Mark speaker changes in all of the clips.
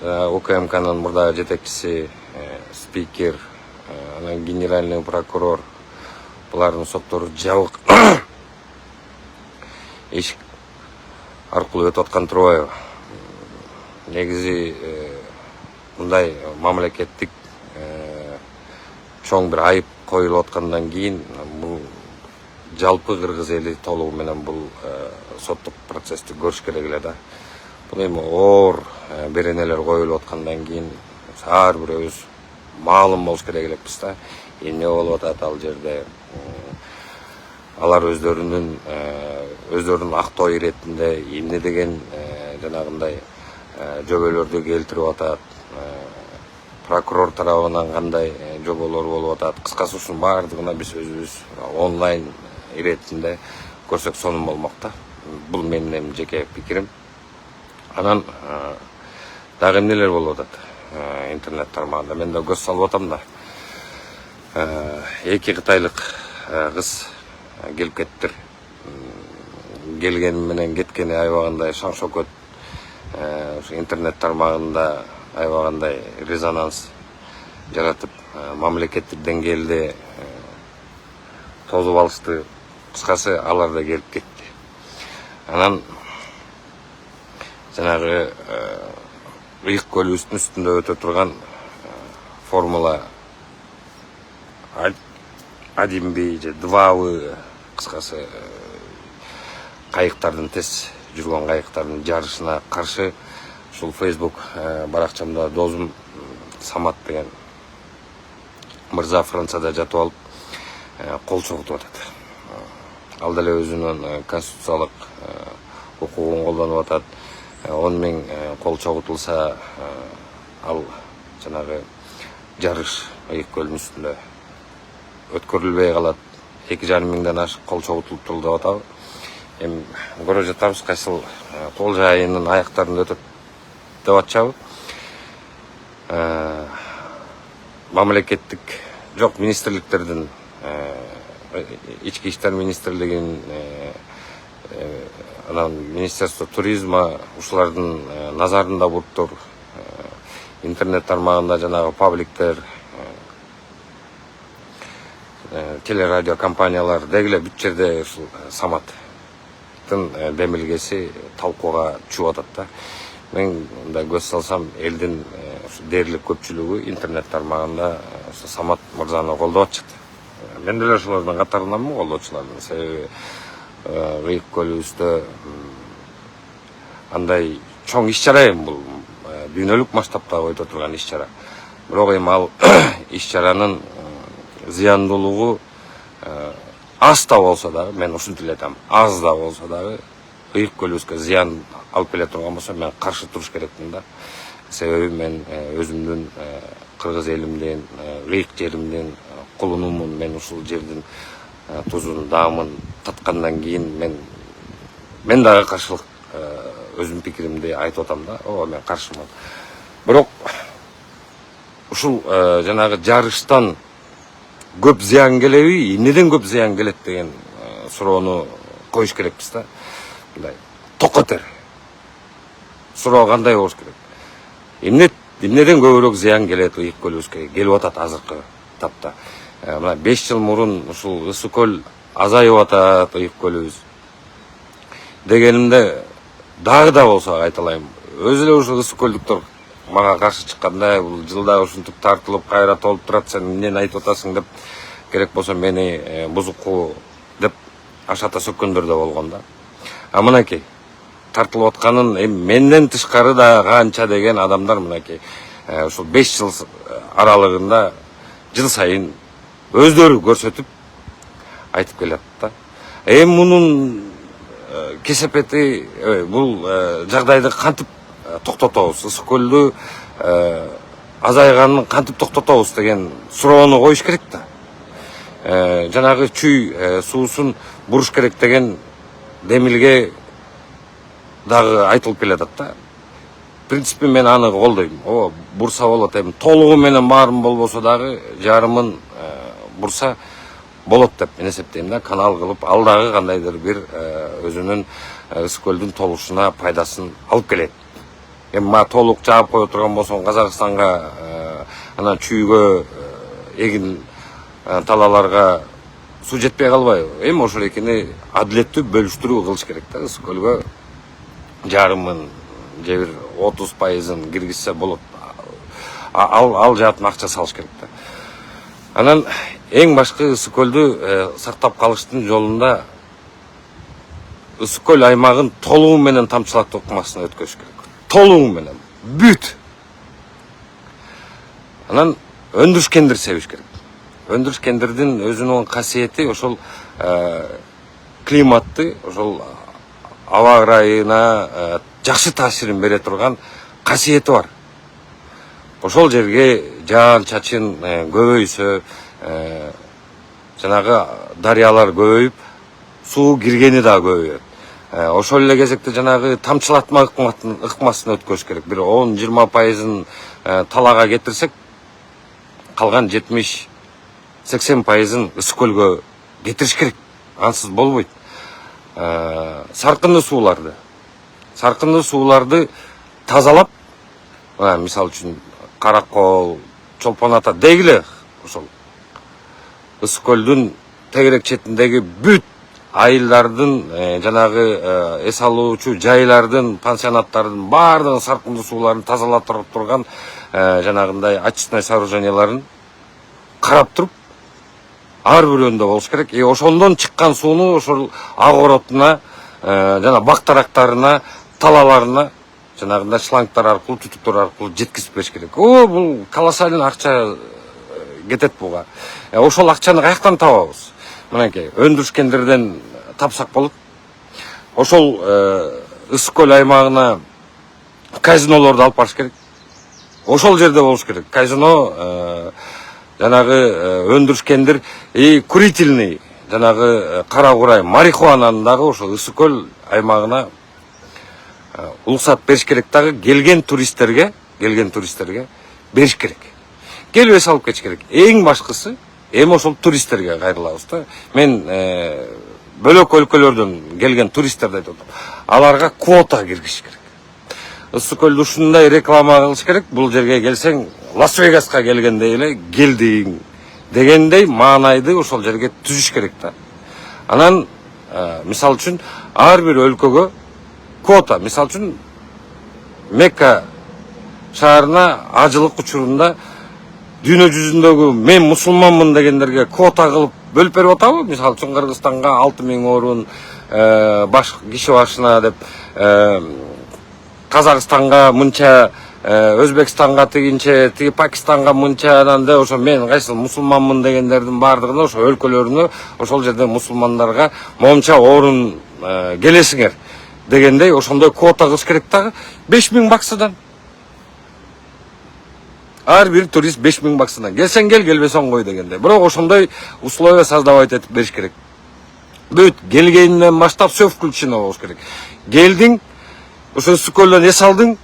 Speaker 1: УКМКнын мурда жетекчиси, спикер, анан генеральный прокурор булардын соттору жабык эшик аркылуу өтүп аткан турбайбы? Негизи мындай мамлекеттик чоң бир айып коюлуп аткандан кийин бул жалпы кыргыз эли толугу менен бул соттук процессти көрүш керек эле да. Бул эми оор беренелер коюлуп аткандан кийин ар бирөөбүз маалым болуш керек элекпиз да. Эмне болуп атат ал жерде? Алар өздөрүнүн актоо иретинде эмне деген жанагындай жоболорду келтирип атат, прокурор тарабынан кандай жоболор болуп атат. Кыскасы ушунун баардыгына биз өзүбүз онлайн иретинде көрсөк сонун болмок да. Бул менин жеке пикирим. Анан дагы эмнелер болуп атат интернет тармагында? Мен да көз салып атам да. 2 кытайлык кыз келип кеттир. Келгени менен кеткени аябагандай шаң шөкөт интернет тармагында аябагандай резонанс жаратып, мамлекеттик деңгээлде тозуп алышты. Кыскасы алар да келип кетти. Анан жанагы ыйык көлүбүздүн үстүндө өтө турган формула 1 же 2 кыскасы кайыктардын тез жүргөн кайыктардын жарышына каршы ушул Facebook баракчамда досум Самат деген мырза Францияда жатып алып кол чогултуп атат. Ал деле өзүнүн конституциялык укугун колдонуп атат. 10 000 кол чогултулса ал жанагы жарыш ыйык көлүнүн үстүндө өткөрүлбөй калат. 2,5 миңден ашык кол чогултулуптур деп атабы. Эми көрүп жатабыз кайсыл кол жайынын аяктарында өтөт деп атчабы. Мамлекеттик жок министрликтердин, ички иштер министрлигинин, анан Министерство туризма ушулардын назарында буруптур. Интернет тармагында жанагы пабликтер, телерадио компаниялар дегиле бүт жерде ушул Саматтын демилгеси талкууга чыгып атат да. Мен да көз салсам элдин дээрлик көпчүлүгү интернет тармагында Самат мырзаны колдоп атышат. Мен деле ошолордун катарындамын, колдоочулардын. Себеби ыйык көлүбүздө андай чоң иш-чара бул дүйнөлүк масштабта өтө турган иш-чара. Бирок эми ал иш-чаранын зыяндуулугу аз да болсо дагы, мен ушинтип эле айтам, аз да болсо дагы ыйык көлүбүзгө зыян алып келе турган болсо мен каршы туруш керекмин да. Себеби мен өзүмдүн кыргыз элимдин, ыйык жеримдин кулунумун. Мен ушул жердин тузун, даамын таткандан кийин мен дагы каршылык өзүмдүн пикиримди айтып атам да. Мен каршымын. Бирок ушул жанагы жарыштан көп зыян келеби, эмнеден көп зыян келет деген суроону коюш керекпиз да. Мындай токотер суроо кандай болуш керек? Эмнеден көбүрөөк зыян келет ыйык көлүбүзгө? Келип атат азыркы тапта. Мына 5 жыл мурун ушул ысык көл азайып атат, ыйык көлүбүз. Дегенимде дагы да болсо айталайм. Өзү эле ушул ысык көлдүктөр мага каршы чыкканда, бул жылда ушинтип тартылып кайра толуп турат, сен эмнени айтып атасың деп, керек болсо мени бузуку деп ашата сөккөндөр да болгон да. А мынакей тартылып атканын менден тышкары да канча деген адамдар мынакей ушул 5 жыл аралыгында жыл сайын өздөрү көрсөтүп айтып келет да. Мунун кесепети бул жагдайды кантип токтотобуз? Ысык көлдү азайганын кантип токтотобуз деген суроону коюш керек да. Жанагы чүй суусун буруш керек деген демилге дагы айтылып келатат да. В принципе мен аны колдойм. Бурса болот. Толугу менен баарын болбосо дагы жарымын бурса болот деп мен эсептейм да. Канал кылып ал дагы кандайдыр бир өзүнүн ысык көлдүн толушуна пайдасын алып келет. Эми толук жаап кое турган болсоң Казакстанга анан чүйгө эгин талаларга суу жетпей калбайбы? Эми ошол экини адилеттүү бөлүштүрүү кылыш керек да. Ысык көлгө жарымын же бир 30% киргизсе болот. Ал жаатын акча салыш керек да. Анан эң башкы Ысык көлдү сактап калыштын жолунда Ысык көл аймагын толугу менен тамчылатуу ыкмасына өткөрүш керек. Толугу менен, бүт. Анан өндүрүшкендир себиш керек. Өндүрүшкендирдин өзүнүн касиети ошол климатты, ошол аба ырайына жакшы таасирин бере турган касиети бар. Ошол жерге жаан чачын көбөйсө, жанагы дарыялар көбөйүп, суу киргени да көбөйөт. Ошол эле кезекте жанагы тамчылатма ыкмасын өткөрүш керек. Бир 10-20% талага кетирсек, калган 70-80% Ысык көлгө кетириш керек. Ансыз болбойт. Саркынды сууларды тазалап, мисалы үчүн Каракол, Чолпон ата дегиле ошол Ысык көлдүн тегерек четиндеги бүт айылдардын, жанагы эс алуучу жайлардын, пансионаттардын баардыгын саркынды сууларын тазалап турган жанагындай очистной сооруженияларын карап туруп ар бирөөндө болуш керек. Ошондон чыккан сууну ошол огоротуна, жана бактарактарына, талаларына жанагындай шлангтар аркылуу, түтүктөр аркылуу жеткизип бериш керек. Бул колоссальный акча кетет буга. Ошол акчаны каяктан табабыз? Мынакей, өндүрүшкендерден тапсак болот. Ошол Ысык көл аймагына казинолорду алып барыш керек. Ошол жерде болуш керек. Казино, жанагы өндүрүшкендер, курительный, жанагы кара курай, марихуананы дагы ошол Ысык көл аймагына уруксат бериш керек дагы, келген туристтерге бериш керек. Келип эс алып кетиш керек. Эң башкысы эми ошол туристтерге кайрылабыз да. Мен бөлөк өлкөлөрдөн келген туристтерди айтып атам. Аларга квота киргизиш керек. Ысык көлдү ушундай реклама кылыш керек. Бул жерге келсең, Лас-Вегаска келгендей эле келдиң дегендей маанайды ошол жерге түзүш керек да. Анан мисалы үчүн ар бир өлкөгө квота, мисалы үчүн Мекка шаарына ажылык учурунда дүйнө жүзүндөгү мен мусулманмын дегендерге квота кылып бөлүп берип атабы? Мисалы үчүн Кыргызстанга 6000 орун киши башына деп, Казакстанга мынча, Өзбекстанга тигинче, тиги Пакистанга мынча, анан ошо мен кайсыл мусулманмын дегендердин баардыгына ошо өлкөлөрүнө, ошол жерде мусулмандарга момча орун келесиңер дегендей ошондой квота кылыш керек дагы. 5000 баксадан. Ар бир турист 5000 баксадан. Келсең кел, келбесең кой дегендей. Бирок ошондой условия создавать этип бериш керек. Бүт келгенинен баштап все включено болуш керек. Келдиң, ошо Ысык көлдөн эс алдың,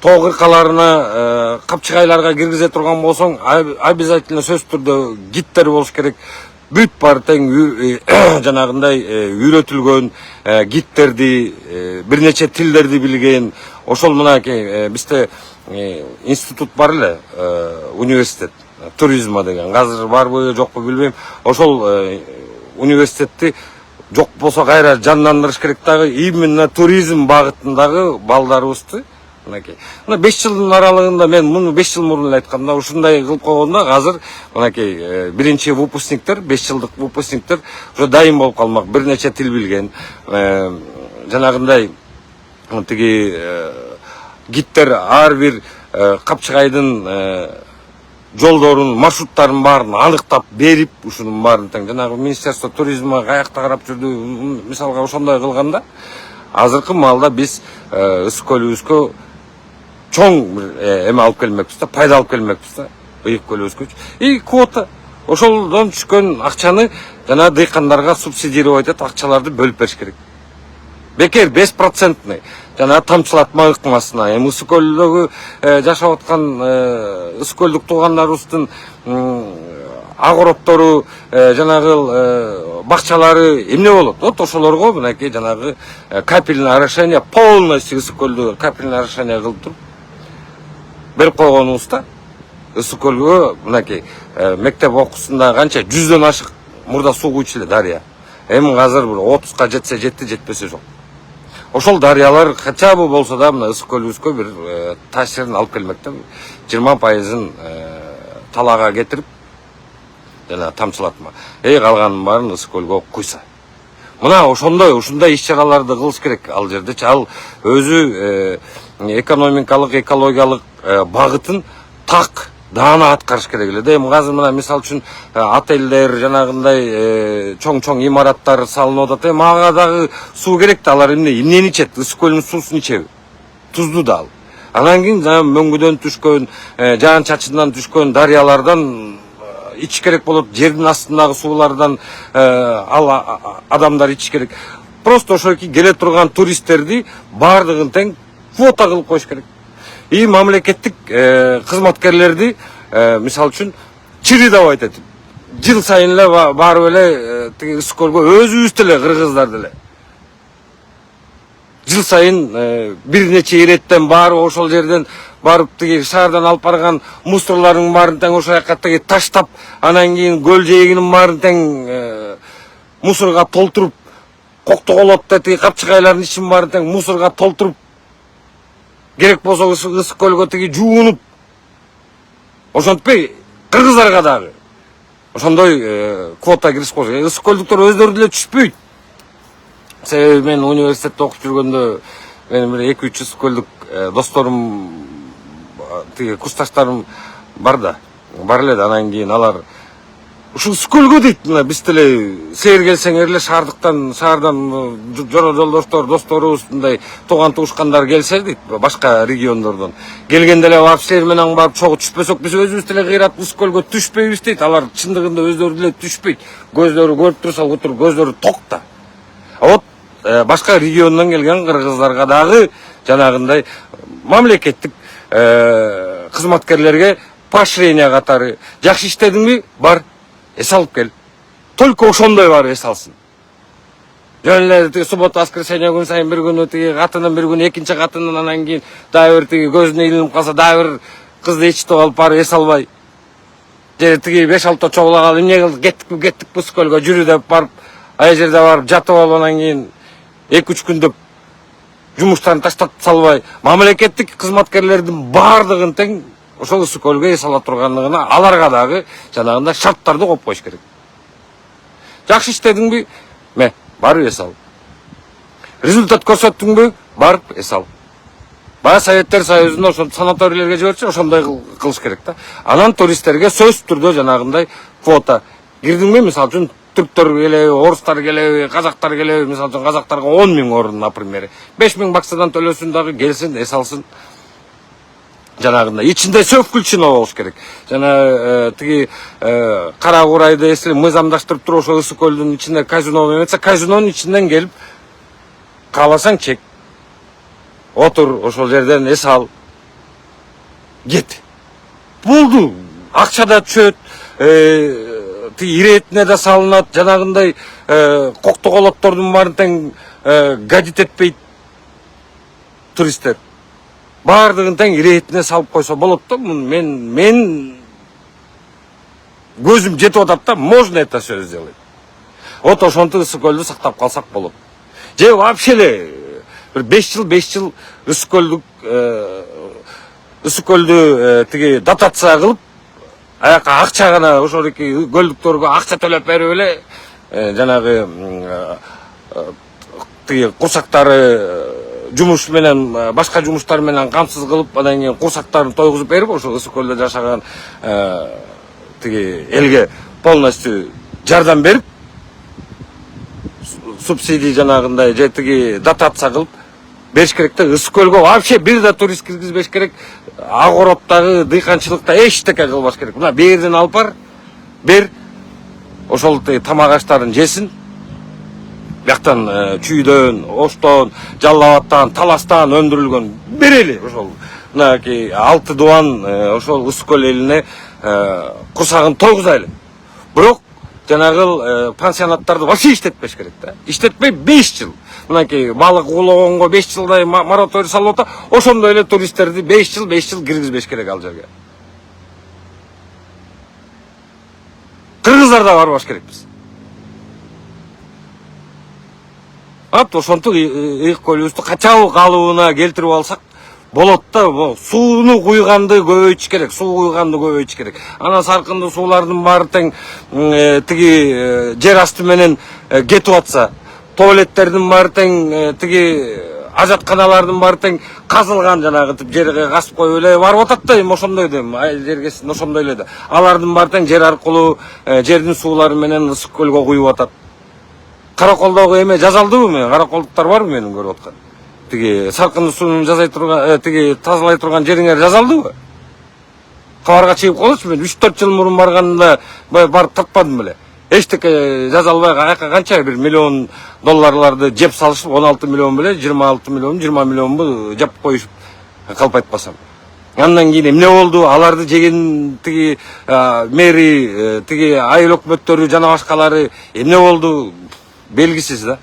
Speaker 1: тоо кыркаларына, капчыгайларга киргизе турган болсоң, обязательно сөзсүз түрдө гидтер болуш керек. Бүт бар тең жанагындай үйрөтүлгөн гидтерди, бир нече тилдерди билген, ошол мынакей бизде институт бар эле, университет туризма деген. Азыр барбы, жокпу билбейм. Ошол университетти жок болсо кайра жандандырыш керек дагы, именно туризм багытындагы балдарыбызды. Мынакей. Мына 5 жылдын аралыгында мен муну 5 жыл мурун эле айтканда, ушундай кылып койгондо азыр мынакей биринчи выпускниктер, 5 жылдык выпускниктер уже дайым болуп калмак, бир нече тил билген. Жанагындай тиги гидтер ар бир капчыгайдын жолдорун, маршруттарын баарын аныктап берип, ушунун баарын тең жанагы Министерство туризма каякта карап жүрдү, мисалга ошондой кылганда, азыркы маалда биз Ысык көлүбүзгө чоң эме алып келмекпиз да, пайда алып келмекпиз да, ыйык көлүбүзгө. Квота. Ошолдон түшкөн акчаны жана дыйкандарга субсидировать этип акчаларды бөлүп бериш керек. Бекер 5%, жана тамчылатма ыкмасына. Эми Ысык көлдөгү жашап аткан Ысык көлдүк туугандарыбыздын агородтору, жанагы бакчалары эмне болот? Вот ошолорго мынакей жанагы капельное орошение, полностью ысык көлдү капельное орошение кылып туруп берип койгонубузда ысык көлгө мынакей мектеп окуусунда канча 100дөн ашык мурда суу куйчу эле дарыя. Эми азыр бир 30га жетсе жетти, жетпесе жок. Ошол дарыялар хотя бы болсо да мына ысык көлүбүзгө бир таасирин алып келмекте. 20%-ын талаага кетирип жана тамчылатма. Калганын баарын ысык көлгө куйса. Мына ушундай иш-чараларды кылыш керек ал жерде. Ал өзү экономикалык, экологиялык багытын так даана аткарыш керек эле. Эми азыр мына мисалы үчүн отелдер, жанагындай чоң имараттар салынып атат. Эми ага дагы суу керек да, алар эмнени ичет? Ысык көлдүн суусун ичеби? Туздуу да ал. Анан кийин мөңгүдөн түшкөн, жаан чачындан түшкөн дарыялардан ич керек болот. Жердин астындагы суулардан адамдар ич керек. Просто ошоки келе турган туристтерди бардыгын тең квота кылып коюш керек. И мамлекеттик кызматкерлерди мисалы үчүн чырыдабайт этип жыл сайын эле барып эле тиги ысык көлгө өзүбүз деле кыргыздар деле жыл сайын бир нече иреттен барып ошол жерден барып тиги шаардан алып барган мусорлордун баарын тең ошол жака тиги таштап, анан кийин көл жээгинин баарын тең мусорго толтуруп, Коктоголотто тиги капчыгайлардын ичин баарын тең мусорго толтуруп, керек болсо ысык көлгө тиги жуунуп, ошентпей кыргыздарга дагы ошондой квота киргизип коюш. Ысык көлдүктөр өздөрү деле түшпөйт. Себеби мен университетте окуп жүргөндө менин бир 2-3 ысык көлдүк досторум, тиги курсташтарым бар эле да. Анан кийин алар ушул ысык көлгө дейт, мына биз деле сээр келсеңер эле шаардан жолдоштор, досторубуз, мындай тууган туушкандар келсе дейт, башка региондордон келгенде эле барып сээр менен барып чогуу түшпөсөк биз өзүбүз деле кыйрап ысык көлгө түшпөйбүз дейт. Алар чындыгында өздөрү деле түшпөйт. Көздөрү көрүп турса, көздөрү ток да. Вот башка региондон келген кыргыздарга дагы жанагындай мамлекеттик кызматкерлерге поощрение катары жакшы иштедиңби, бар эс алып кел. Только ошондой барып эс алсын. Жөн эле суббота, воскресенье күн сайын бир күнү тиги катынын, бир күнү экинчи катынын, анан кийин дагы бир тиги көзүнө илинип калса дагы бир кызды ичтип алып барып эс албай. Же тиги 5-6 чогула калып эмне кылдык, кеттик ысык көлгө жүрү деп барып, ай жерде барып жатып алып, анан кийин 2-3 күндөп жумуштарын таштап салбай, мамлекеттик кызматкерлердин бардыгын тең ошол ысык көлгө эс ала турганлыгына аларга дагы жанагында шарттарды коюп коюш керек. Жакшы иштедиңби, барып эс ал. Результат көрсөттүңбү, барып эс ал. Баягы Советтер Союзунда ошол санаторийлерге жиберчи, ошондой кылыш керек да. Анан туристтерге сөзсүз түрдө жанагындай квота кирдиңби, мисалы үчүн түрктөр келеби, орустар келеби, казактар келеби, мисалы үчүн казактарга 10 000 орун, например. 5 000 баксадан төлөсүн дагы, келсин, эс алсын. Жанагында ичинде сөкүлчүнө болуш керек. Жана тиги кара курайды эсили мыйзамдаштырып туруп ошол ысык көлдүн ичинде казино эметсе, казинонун ичинден келип кааласаң чек. Отур, ошол жерден эс ал. Кет. Болду. Акча да түшөт, иретине да салынат, жанагындай коктоголоттордун баарын тең гадит этпейт туристтер. Бардыгын тең иретине салып койсо болот да. Мен көзүм жетип атат да, можно это все сделать. Вот ошонтип ысык көлдү сактап калсак болот. Же вообще эле бир 5 жыл ысык көлдү тиги дотация кылып, аяка акча гана ошол эки көлдүктөргө акча төлөп берип эле жанагы тиги курсактары жумуш менен, башка жумуштар менен камсыз кылып, анан кийин курсактарын тойгузуп берип, ошол ысык көлдө жашаган тиги элге полностью жардам берип, субсидий жанагындай же тиги дотация кылып бериш керек да. Ысык көлгө вообще бир да турист киргизбеш керек. Агороддагы дыйканчылыкта эчтеке кылбаш керек. Мына берден алып бер ошол тамак аштарын жесин. Бияктан чүйдөн, оштон, жалал абадтан, таластан өндүрүлгөн берели ошол. Мынакей 6 дуан ошол ысык көл элине курсагын тойгузайлы. Бирок жанагы пансионаттарды вообще иштетпеш керек да. Иштетпей 5 жыл. Мынакей балык уулогонго 5 жылдай мораторий салып атат. Ошондой эле туристтерди 5 жыл киргизбеш керек ал жерге. Кыргыздар да барбаш керекпиз. Ошентип ыйык көлүбүздү качабы калыбына келтирип алсак болот да. Сууну куйганды көбөйтүш керек, суу куйганды көбөйтүш керек. Ана саркынды суулардын баары тең тиги жер асты менен кетип атса, туалеттердин баары тең тиги ажатканалардын баары тең казылган жанагы жерге касып коюп эле барып атат да, эми ошондой да, жергесин ошондой эле да. Алардын баары тең жер аркылуу жердин суулары менен ысык көлгө куюп атат. Караколдогу эме жазалдыбы мен? Караколдуктар барбы менин көрүп аткан? Тиги саркынды сууну жазай турган, тиги тазалай турган жериңер жазалдыбы? Кабарга чыгып калчу, мен 3-4 жыл мурун барганда барып таппадым беле. Эчтеке жазалбай аяка канча $1 миллион жеп салышып, 16 миллион беле, 26 миллион, 20 миллионбу жап коюшуп калп айтпасам. Андан кийин эмне болду? Аларды жеген тиги мэри, тиги айыл өкмөттөрү жана башкалары эмне болду? Белгисиз да.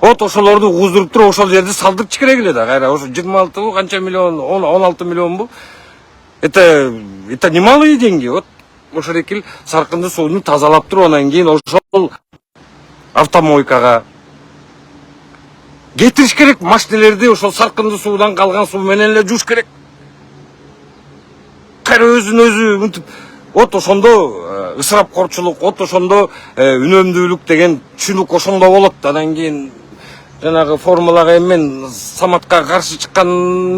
Speaker 1: Ошолорду угуздуруп туруп ошол жерди салдырчу керек эле да. Кайра ошо 26 канча миллион, 16 миллионбу. Это немалые деньги. Ошол экил саркынды сууну тазалап туруп, анан кийин ошол автомойкага кетириш керек, машинелерди ошол саркынды суудан калган суу менен эле жууш керек. Кайра өзүн-өзү мынтип ошондо ысырапкорчулук, ошондо үнөмдүүлүк деген түшүнүк ошондо болот. Анан кийин жанагы формулага эми мен Саматка каршы чыккан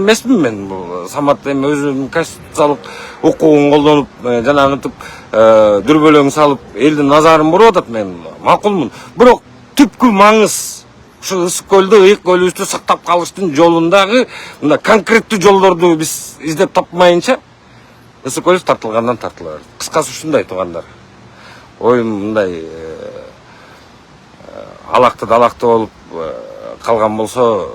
Speaker 1: эмесмин мен. Самат эми өзүнүн конституциялык укугун колдонуп, жанагынтип дүрбөлөң салып, элдин назарын буруп атат, мен макулмун. Бирок түпкү маңыз ушу ысык көлдү, ыйык көлүбүздү сактап калыштын жолундагы мындай конкреттүү жолдорду биз издеп тапмайынча ысык көлүбүз тартылгандан тартыла берди. Кыскасы ушундай туугандар. Оюм мындай алакты болуп калган болсо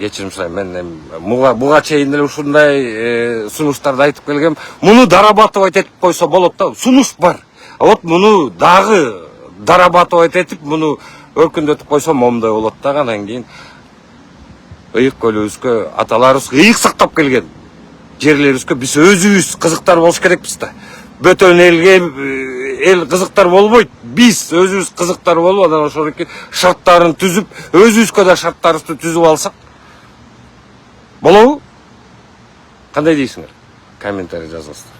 Speaker 1: кечирим сурайм. Мен эми буга чейин эле ушундай сунуштарды айтып келгем. Муну дорабатывать этип койсо болот да. Сунуш бар. Муну дагы дорабатывать этип, муну өркүндөтүп койсо момундай болот да. Анан кийин ыйык көлүбүзгө аталарыбыз ыйык сактап келген жерлерибизге биз өзүбүз кызыктар болуш керекпиз да. Бөтөн элге эл кызыктар болбойт. Биз өзүбүз кызыктар болуп, анан ошол шарттарын түзүп, өзүбүзгө да шарттарыбызды түзүп алсак болобу? Кандай дейсиңер? Комментарий жазыңыздар.